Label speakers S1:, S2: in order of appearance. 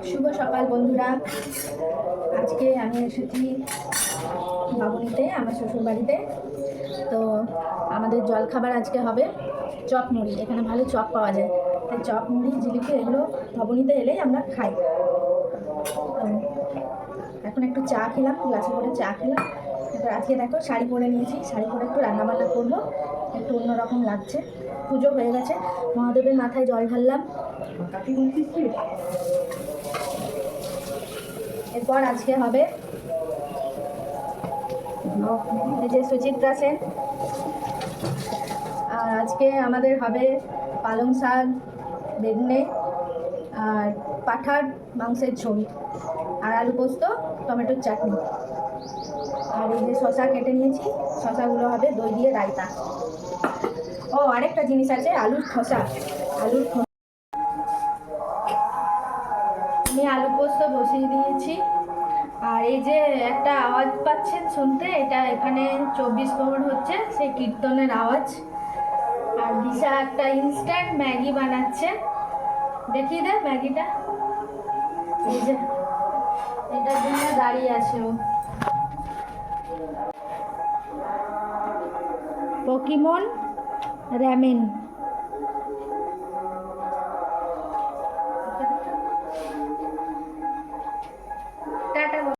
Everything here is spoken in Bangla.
S1: শুভ সকাল বন্ধুরা। আজকে আমি এসেছি বাবুনিতে, আমার শ্বশুর বাড়িতে। তো আমাদের জলখাবার আজকে হবে চপ মুড়ি। এখানে ভালো চপ পাওয়া যায়, তাই চপ মুড়ি জিলিপি এগুলো ভবনীতে এলেই আমরা খাই। তো এখন একটু চা খেলাম, গ্লাসে করে চা খেলাম। এবার আজকে দেখো শাড়ি পরে নিয়েছি, শাড়ি পরে একটু রান্নাবান্না করবো, একটু অন্যরকম লাগছে। পুজো হয়ে গেছে, মহাদেবের মাথায় জল ঢাললাম। এরপর আজকে হবে এই যে সুচিত্রা সেন। আর আজকে আমাদের হবে পালং শাক, বেগুনে, আর পাঠার মাংসের ঝোল, আর আলু পোস্ত, টমেটোর চাটনি। আর এই যে শশা কেটে নিয়েছি, শশাগুলো হবে দই দিয়ে রায়তা। ও আরেকটা জিনিস আছে, আলুর খোসা। আমি আলু পোস্ত বসিয়ে দিয়েছি। আর এই যে একটা আওয়াজ পাচ্ছেন শুনতে, এটা এখানে 24 প্রহর হচ্ছে, সেই কীর্তনের আওয়াজ। আর দিশা একটা ইনস্ট্যান্ট ম্যাগি বানাচ্ছে, দেখিয়ে দে ম্যাগিটা। এই যে এটার জন্য দাঁড়িয়ে আছে ও। Pokémon ramen.